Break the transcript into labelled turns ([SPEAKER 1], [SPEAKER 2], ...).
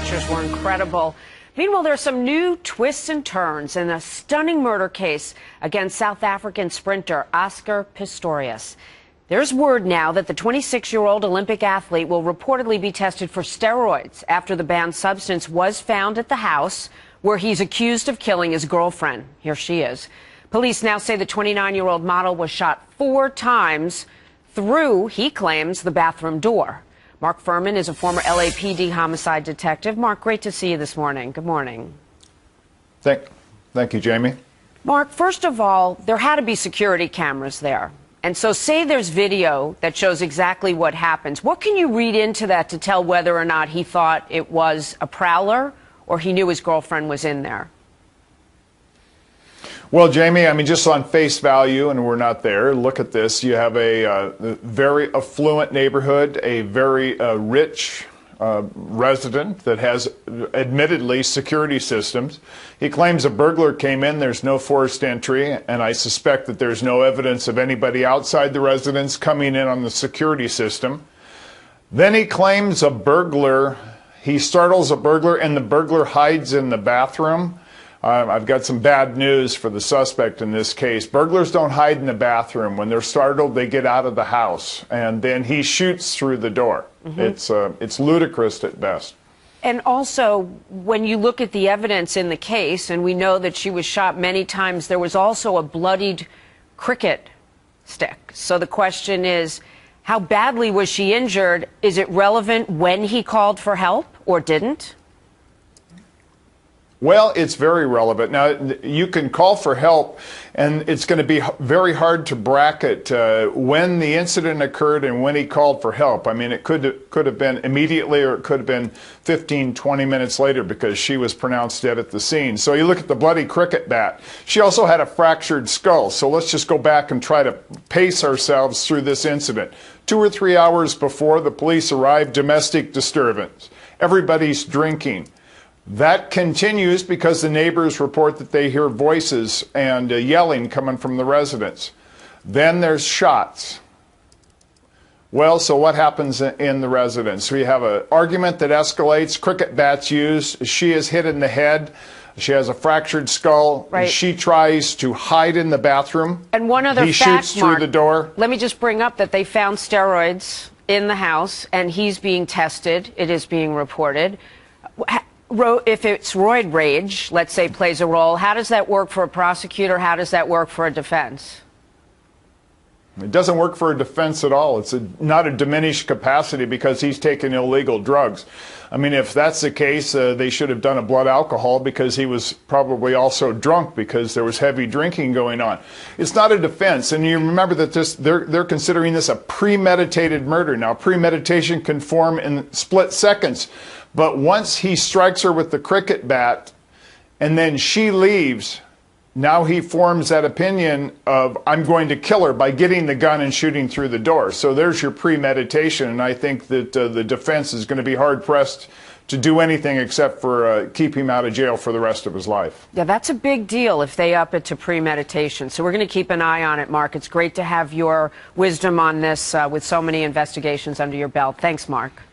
[SPEAKER 1] pictures were incredible. Meanwhile, there are some new twists and turns in a stunning murder case against South African sprinter Oscar Pistorius. There's word now that the 26-year-old Olympic athlete will reportedly be tested for steroids after the banned substance was found at the house where he's accused of killing his girlfriend. Here she is. Police now say the 29-year-old model was shot 4 times through, he claims, the bathroom door. Mark Furman is a former LAPD homicide detective. Mark, great to see you this morning. Good morning.
[SPEAKER 2] Thank you, Jamie.
[SPEAKER 1] Mark, first of all, there had to be security cameras there. And so say there's video that shows exactly what happens. What can you read into that to tell whether or not he thought it was a prowler or he knew his girlfriend was in there?
[SPEAKER 2] Well, Jamie, I mean, just on face value, and we're not there, look at this. You have a very affluent neighborhood, a very rich resident that has admittedly security systems. He claims a burglar came in. There's no forced entry, and I suspect that there's no evidence of anybody outside the residence coming in on the security system. Then he claims he startles a burglar, and the burglar hides in the bathroom. I've got some bad news for the suspect in this case. Burglars don't hide in the bathroom. When they're startled, they get out of the house, and then he shoots through the door. It's ludicrous at best.
[SPEAKER 1] And also, when you look at the evidence in the case, and we know that she was shot many times, there was also a bloodied cricket stick. So the question is, how badly was she injured? Is it relevant when he called for help or didn't?
[SPEAKER 2] Well, it's very relevant. Now, you can call for help, and it's going to be very hard to bracket when the incident occurred and when he called for help. I mean, it could have been immediately, or it could have been 15, 20 minutes later, because she was pronounced dead at the scene. So you look at the bloody cricket bat. She also had a fractured skull. So let's just go back and try to pace ourselves through this incident. 2 or 3 hours before the police arrived, domestic disturbance. Everybody's drinking. That continues because the neighbors report that they hear voices and yelling coming from the residence. Then there's shots. Well, so what happens in the residence? We have an argument that escalates, cricket bats used. She is hit in the head. She has a fractured skull.
[SPEAKER 1] Right.
[SPEAKER 2] She tries to hide in the bathroom.
[SPEAKER 1] And one other
[SPEAKER 2] he
[SPEAKER 1] fact,
[SPEAKER 2] shoots through the door.
[SPEAKER 1] Let me just bring up that they found steroids in the house, and he's being tested. It is being reported. If it's roid rage, let's say, plays a role, how does that work for a prosecutor? How does that work for a defense?
[SPEAKER 2] It doesn't work for a defense at all. It's not a diminished capacity because he's taken illegal drugs. I mean, if that's the case, they should have done a blood alcohol, because he was probably also drunk because there was heavy drinking going on. It's not a defense. And you remember that they're considering this a premeditated murder. Now, premeditation can form in split seconds. But once he strikes her with the cricket bat and then she leaves, now he forms that opinion of, I'm going to kill her, by getting the gun and shooting through the door. So there's your premeditation, and I think that the defense is going to be hard-pressed to do anything except for keep him out of jail for the rest of his life.
[SPEAKER 1] Yeah, that's a big deal if they up it to premeditation. So we're going to keep an eye on it, Mark. It's great to have your wisdom on this with so many investigations under your belt. Thanks, Mark.